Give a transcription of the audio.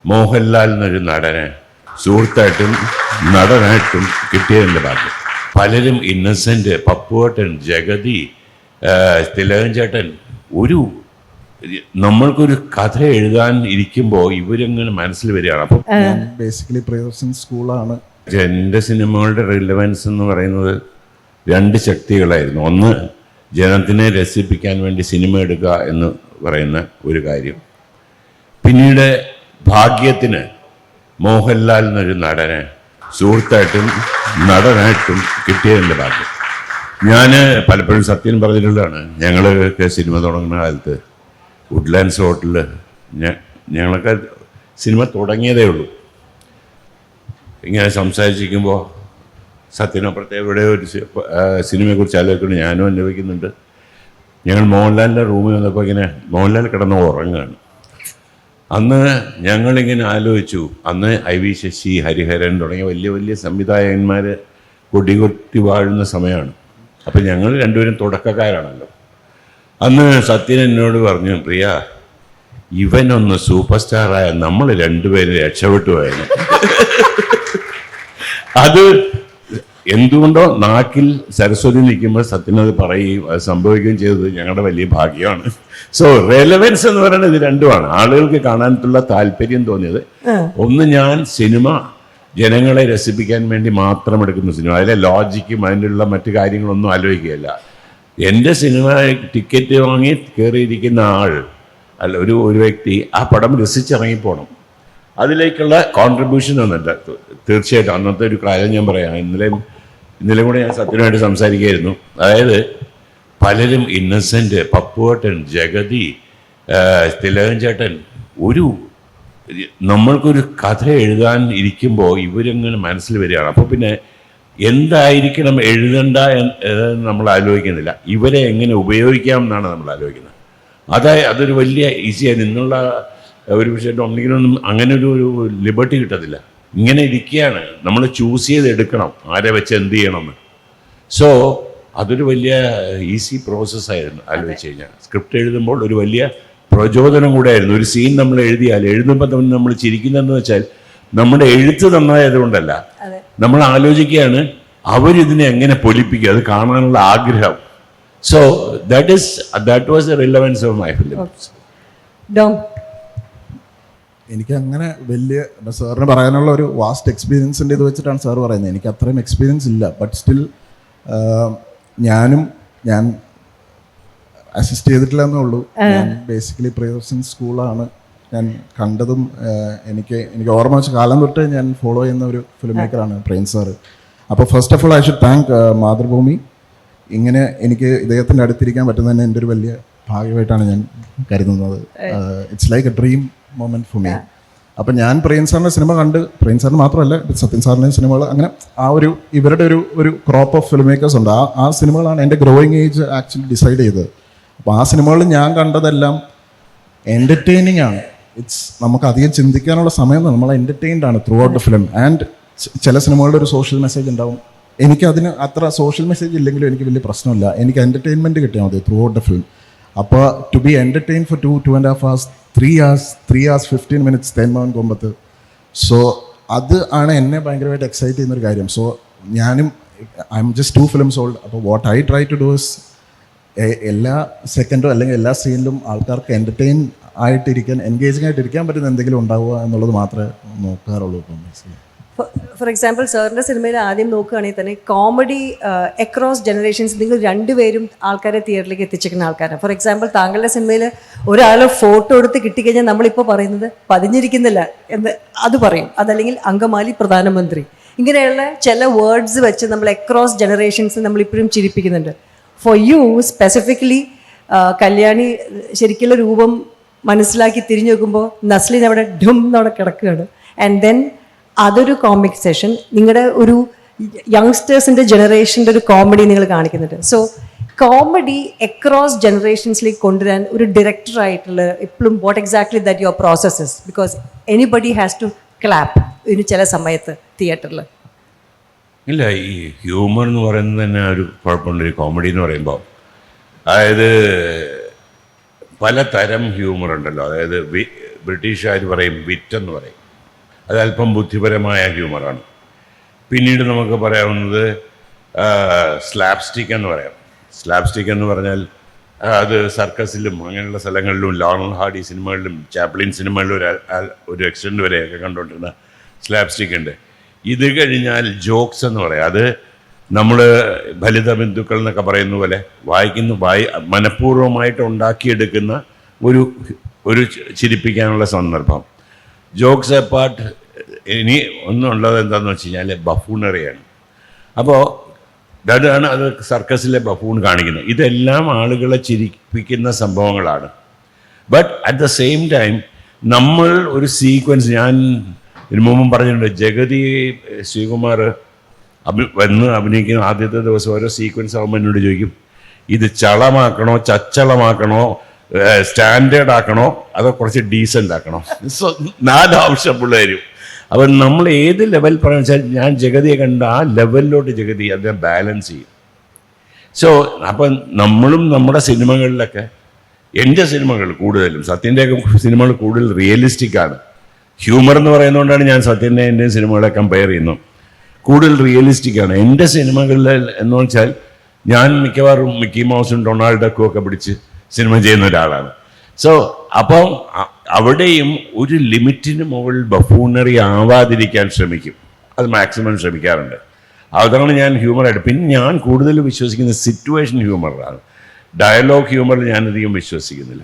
മോഹൻലാൽ എന്നൊരു നടനെ സുഹൃത്തായിട്ടും നടനായിട്ടും കിട്ടിയതിൻ്റെ ഭാഗ്യം. പലരും ഇന്നസെന്റ്, പപ്പുവേട്ടൻ, ജഗതി, തിലകൻ ചേട്ടൻ, നമ്മൾക്കൊരു കഥ എഴുതാൻ ഇരിക്കുമ്പോൾ ഇവരങ്ങനെ മനസ്സിൽ വരികയാണ്. അപ്പം ബേസിക്കലി പ്രിയദർശൻ സ്കൂളാണ്. എൻ്റെ സിനിമകളുടെ റിലവൻസ് എന്ന് പറയുന്നത് രണ്ട് ശക്തികളായിരുന്നു. ഒന്ന്, ജനത്തിനെ രസിപ്പിക്കാൻ വേണ്ടി സിനിമ എടുക്കുക എന്ന് പറയുന്ന ഒരു കാര്യം. പിന്നീട് ഭാഗ്യത്തിന് മോഹൻലാൽ എന്നൊരു നടനെ സുഹൃത്തായിട്ടും നടനായിട്ടും കിട്ടിയതിൻ്റെ ഭാഗ്യം. ഞാൻ പലപ്പോഴും സത്യം പറഞ്ഞിട്ടുള്ളതാണ്. ഞങ്ങളൊക്കെ സിനിമ തുടങ്ങുന്ന കാലത്ത് വുഡ്ലാൻഡ്സ് ഹോട്ടലിൽ ഞങ്ങളൊക്കെ സിനിമ തുടങ്ങിയതേ ഉള്ളൂ. ഇങ്ങനെ സംസാരിച്ചിരിക്കുമ്പോൾ സത്യനപ്പുറത്തെ എവിടെ ഒരു സിനിമയെക്കുറിച്ച് ആലോചിക്കുന്നു, ഞാനും അനുഭവിക്കുന്നുണ്ട്. ഞങ്ങൾ മോഹൻലാലിൻ്റെ റൂമിൽ വന്നപ്പോൾ ഇങ്ങനെ മോഹൻലാൽ കിടന്ന് ഉറങ്ങുകയാണ്. അന്ന് ഞങ്ങളിങ്ങനെ ആലോചിച്ചു, അന്ന് IV ശശി, ഹരിഹരൻ തുടങ്ങിയ വലിയ വലിയ സംവിധായകന്മാർ കൊടികൊട്ടി വാഴുന്ന സമയമാണ്. അപ്പം ഞങ്ങൾ രണ്ടുപേരും തുടക്കക്കാരാണല്ലോ. അന്ന് സത്യൻ എന്നോട് പറഞ്ഞു, പ്രിയ, ഇവനൊന്ന് സൂപ്പർ സ്റ്റാറായ നമ്മൾ രണ്ടുപേരും രക്ഷപ്പെട്ടു പോയത്. അത് എന്തുകൊണ്ടോ നാക്കിൽ സരസ്വതി നിൽക്കുമ്പോൾ സത്യനത് പറയുകയും അത് സംഭവിക്കുകയും ചെയ്തത് ഞങ്ങളുടെ വലിയ ഭാഗ്യമാണ്. സോ റെലവൻസ് എന്ന് പറയുന്നത് ഇത് രണ്ടുമാണ്. ആളുകൾക്ക് കാണാനുള്ള താല്പര്യം തോന്നിയത്, ഒന്ന്, ഞാൻ സിനിമ ജനങ്ങളെ രസിപ്പിക്കാൻ വേണ്ടി മാത്രം എടുക്കുന്ന സിനിമ, അതിലെ ലോജിക്കും അതിനുള്ള മറ്റു കാര്യങ്ങളൊന്നും ആലോചിക്കുകയല്ല. എൻ്റെ സിനിമ ടിക്കറ്റ് വാങ്ങി കയറിയിരിക്കുന്ന ആൾ അല്ല ഒരു വ്യക്തി ആ പടം രസിച്ചിറങ്ങിപ്പോണം, അതിലേക്കുള്ള കോൺട്രിബ്യൂഷൻ ഒന്നുമില്ല. തീർച്ചയായിട്ടും അന്നത്തെ ഒരു കാര്യം ഞാൻ പറയാം. ഇന്നലെ കൂടെ ഞാൻ സത്യമായിട്ട് സംസാരിക്കുകയായിരുന്നു. അതായത് പലരും ഇന്നസെന്റ്, പപ്പുവേട്ടൻ, ജഗതി, തിലകൻ ചേട്ടൻ, നമ്മൾക്കൊരു കഥ എഴുതാൻ ഇരിക്കുമ്പോൾ ഇവരങ്ങനെ മനസ്സിൽ വരികയാണ്. അപ്പോൾ പിന്നെ എന്തായിരിക്കണം എഴുതണ്ട എന്ന് നമ്മൾ ആലോചിക്കുന്നില്ല, ഇവരെ എങ്ങനെ ഉപയോഗിക്കാം എന്നാണ് നമ്മൾ ആലോചിക്കുന്നത്. അതൊരു വലിയ ഈസിയായി നിന്നുള്ള ഒരു പക്ഷേ ഡൊമിനിക്കിനൊന്നും അങ്ങനെ ഒരു ലിബർട്ടി കിട്ടത്തില്ല. ഇങ്ങനെ ഇരിക്കുകയാണ്, നമ്മൾ ചൂസ് ചെയ്ത് എടുക്കണം ആരെ വെച്ച് എന്ത് ചെയ്യണമെന്ന്. സോ അതൊരു വലിയ ഈസി പ്രോസസ്സായിരുന്നു ആലോചിച്ച് കഴിഞ്ഞാൽ. സ്ക്രിപ്റ്റ് എഴുതുമ്പോൾ ഒരു വലിയ പ്രചോദനം കൂടെ ആയിരുന്നു. ഒരു സീൻ നമ്മൾ എഴുതുമ്പോൾ നമ്മൾ ചിരിക്കുന്നതെന്ന് വെച്ചാൽ നമ്മുടെ എഴുത്ത് നന്നായതുകൊണ്ടല്ല, നമ്മൾ ആലോചിക്കുകയാണ് അവരിതിനെ എങ്ങനെ പൊലിപ്പിക്കുക, അത് കാണാനുള്ള ആഗ്രഹം. So that was the relevance of my films. എനിക്ക് അങ്ങനെ വലിയ സാറിന് പറയാനുള്ള ഒരു വാസ്റ്റ് എക്സ്പീരിയൻസിൻ്റെ ഇത് വെച്ചിട്ടാണ് സാർ പറയുന്നത്. എനിക്ക് അത്രയും എക്സ്പീരിയൻസ് ഇല്ല. ബട്ട് സ്റ്റിൽ ഞാൻ അസിസ്റ്റ് ചെയ്തിട്ടില്ല എന്നേ ഉള്ളൂ. ഞാൻ ബേസിക്കലി പ്രിയദർശൻ സ്കൂളാണ് ഞാൻ കണ്ടതും. എനിക്ക് ഓർമ്മ വെച്ച കാലം തൊട്ട് ഞാൻ ഫോളോ ചെയ്യുന്ന ഒരു ഫിലിം മേക്കറാണ് പ്രേം സാറ്. അപ്പോൾ first of all I should thank Mathrubhumi. ഇങ്ങനെ എനിക്ക് ഇദ്ദേഹത്തിൻ്റെ അടുത്തിരിക്കാൻ പറ്റുന്നതന്നെ എൻ്റെ ഒരു വലിയ ഭാഗ്യമായിട്ടാണ് ഞാൻ കരുതുന്നത്. It's like A dream moment for me. അപ്പം ഞാൻ പ്രേം സാറിൻ്റെ സിനിമ കണ്ട്, പ്രേം സാറിന് മാത്രമല്ല സത്യൻ സാറിൻ്റെയും സിനിമകൾ, അങ്ങനെ ആ ഇവരുടെ ഒരു ക്രോപ്പ് ഓഫ് ഫിലിം മേക്കേഴ്സ് ഉണ്ട്. ആ സിനിമകളാണ് എൻ്റെ ഗ്രോയിങ് ഏജ് ആക്ച്വലി ഡിസൈഡ് ചെയ്തത്. അപ്പോൾ ആ സിനിമകളിൽ ഞാൻ കണ്ടതെല്ലാം എൻ്റർടൈനിങ് ആണ്. നമുക്ക് അധികം ചിന്തിക്കാനുള്ള സമയം, നമ്മൾ എൻ്റർടൈൻഡ് ആണ് through out the film. And ചില സിനിമകളുടെ ഒരു സോഷ്യൽ മെസ്സേജ് ഉണ്ടാവും. എനിക്കതിന് അത്ര സോഷ്യൽ മെസ്സേജ് ഇല്ലെങ്കിലും എനിക്ക് വലിയ പ്രശ്നമില്ല. എനിക്ക് എൻ്റർടൈൻമെൻറ്റ് കിട്ടിയാൽ മതി ത്രൂ ഔട്ട് ദ ഫിലിം. അപ്പോൾ to be entertain for 2.5 hours, 3 hours 15 minutes Thenmavin Kombathu. So അത് ആണ് എന്നെ ഭയങ്കരമായിട്ട് എക്സൈറ്റ് ചെയ്യുന്നൊരു കാര്യം. സോ ഞാനും I am just 2 films old. അപ്പോൾ what I try to do is എല്ലാ സെക്കൻഡോ അല്ലെങ്കിൽ എല്ലാ സീനിലും ആൾക്കാർക്ക് എൻ്റർടൈൻ ആയിട്ടിരിക്കാൻ, എൻഗേജിങ് ആയിട്ടിരിക്കാൻ പറ്റുന്ന എന്തെങ്കിലും ഉണ്ടാവുക എന്നുള്ളത് മാത്രമേ നോക്കാറുള്ളൂ. ഇപ്പം ഫോർ എക്സാമ്പിൾ സാറിൻ്റെ സിനിമയിൽ ആദ്യം നോക്കുകയാണെങ്കിൽ തന്നെ കോമഡി അക്രോസ് ജനറേഷൻസ്, നിങ്ങൾ രണ്ടുപേരും ആൾക്കാരെ തിയേറ്ററിലേക്ക് എത്തിച്ചിരിക്കുന്ന ആൾക്കാരാണ്. ഫോർ എക്സാമ്പിൾ താങ്കളുടെ സിനിമയിൽ ഒരാൾ ഫോട്ടോ എടുത്ത് കിട്ടിക്കഴിഞ്ഞാൽ നമ്മളിപ്പോൾ പറയുന്നത് പതിഞ്ഞിരിക്കുന്നില്ല എന്ന് അത് പറയും, അതല്ലെങ്കിൽ അങ്കമാലി പ്രധാനമന്ത്രി, ഇങ്ങനെയുള്ള ചില വേർഡ്സ് വെച്ച് നമ്മൾ അക്രോസ് ജനറേഷൻസ് നമ്മളിപ്പോഴും ചിരിപ്പിക്കുന്നുണ്ട്. ഫോർ യു സ്പെസിഫിക്കലി കല്യാണി ശരിക്കുള്ള രൂപം മനസ്സിലാക്കി തിരിഞ്ഞു നോക്കുമ്പോൾ നസ്ലിൻ അവിടെ ഡും എന്നവിടെ കിടക്കുകയാണ്. ആൻഡ് ദെൻ അതൊരു കോമിക് സെഷൻ, നിങ്ങളുടെ ഒരു യങ്സ്റ്റേഴ്സിൻ്റെ ജനറേഷൻ്റെ ഒരു കോമഡി നിങ്ങൾ കാണിക്കുന്നുണ്ട്. സോ കോമഡി അക്രോസ് ജനറേഷൻസിലേക്ക് കൊണ്ടുവരാൻ ഒരു ഡയറക്ടറായിട്ടുള്ള എപ്പോഴും what exactly that your processes, because anybody has to clap ഇതിന് ചില സമയത്ത് തിയേറ്ററിൽ. ഇല്ല, ഈ ഹ്യൂമർ എന്ന് പറയുന്നത് തന്നെ ഒരു കുഴപ്പമുണ്ട്. ഒരു കോമഡി എന്ന് പറയുമ്പോൾ അതായത് പലതരം ഹ്യൂമർ ഉണ്ടല്ലോ. അതായത് ബ്രിട്ടീഷുകാർ പറയും വിറ്റെന്ന് പറയും. അത് അല്പം ബുദ്ധിപരമായ ഹ്യൂമറാണ്. പിന്നീട് നമുക്ക് പറയാവുന്നത് സ്ലാപ്സ്റ്റിക് എന്ന് പറയാം. സ്ലാപ്സ്റ്റിക് എന്ന് പറഞ്ഞാൽ അത് സർക്കസിലും അങ്ങനെയുള്ള സ്ഥലങ്ങളിലും ലോണൽ ഹാർഡി സിനിമകളിലും ചാപ്ലിൻ സിനിമകളിലും ഒരു എക്സ്റ്റെൻഡ് വരെയൊക്കെ കണ്ടുകൊണ്ടിരുന്ന സ്ലാപ്സ്റ്റിക് ഉണ്ട്. ഇത് കഴിഞ്ഞാൽ ജോക്സ് എന്ന് പറയാം. അത് നമ്മൾ ഫലിത ബന്ധുക്കൾ എന്നൊക്കെ പറയുന്ന പോലെ മനഃപൂർവ്വമായിട്ട് ഉണ്ടാക്കിയെടുക്കുന്ന ഒരു ചിരിപ്പിക്കാനുള്ള സന്ദർഭം. ജോക്സ് എപ്പാർട്ട് ഇനി ഒന്നുള്ളത് എന്താണെന്ന് വെച്ച് കഴിഞ്ഞാൽ ബഫൂണറിയാണ്. അപ്പോൾ അതാണ് അത് സർക്കസിലെ ബഫൂൺ കാണിക്കുന്നത്. ഇതെല്ലാം ആളുകളെ ചിരിപ്പിക്കുന്ന സംഭവങ്ങളാണ്. But at the same time നമ്മൾ ഒരു സീക്വൻസ്, ഞാൻ ഇതിനു മുമ്പും പറഞ്ഞിട്ടുണ്ട്, ജഗതി ശ്രീകുമാർ വന്ന് അഭിനയിക്കുന്ന ആദ്യത്തെ ദിവസം ഓരോ സീക്വൻസ് ആകുമ്പോൾ എന്നോട് ചോദിക്കും, ഇത് ചളമാക്കണോ ചച്ചളമാക്കണോ സ്റ്റാൻഡേർഡ് ആക്കണോ അതോ കുറച്ച് ഡീസൻ്റ് ആക്കണോ? സോ 4 ഓപ്ഷൻ പിള്ളേരും. അപ്പം നമ്മൾ ഏത് ലെവൽ പറയുക വെച്ചാൽ ഞാൻ ജഗതിയെ കണ്ട ആ ലെവലിലോട്ട് ജഗതി അതിനെ ബാലൻസ് ചെയ്യും. സോ അപ്പം നമ്മളും നമ്മുടെ സിനിമകളിലൊക്കെ, എൻ്റെ സിനിമകൾ കൂടുതലും, സത്യൻ്റെയൊക്കെ സിനിമകൾ കൂടുതൽ റിയലിസ്റ്റിക് ആണ്. ഹ്യൂമർ എന്ന് പറയുന്നതുകൊണ്ടാണ് ഞാൻ സത്യൻ്റെ എൻ്റെ സിനിമകളെ കമ്പയർ ചെയ്യുന്നത്. കൂടുതൽ റിയലിസ്റ്റിക് ആണ് എൻ്റെ സിനിമകളിൽ എന്ന് വെച്ചാൽ. ഞാൻ മിക്കവാറും മിക്കി മൗസും ഡൊണാൾഡ് ഡക്കും ഒക്കെ പിടിച്ച് സിനിമ ചെയ്യുന്ന ഒരാളാണ്. സോ അപ്പം അവിടെയും ഒരു ലിമിറ്റിന് മുകളിൽ ബഫൂണറി ആവാതിരിക്കാൻ ശ്രമിക്കും. അത് മാക്സിമം ശ്രമിക്കാറുണ്ട്. അതാണ് ഞാൻ ഹ്യൂമറായിട്ട്. പിന്നെ ഞാൻ കൂടുതൽ വിശ്വസിക്കുന്നത് സിറ്റുവേഷൻ ഹ്യൂമറാണ്. ഡയലോഗ് ഹ്യൂമറിൽ ഞാനധികം വിശ്വസിക്കുന്നില്ല.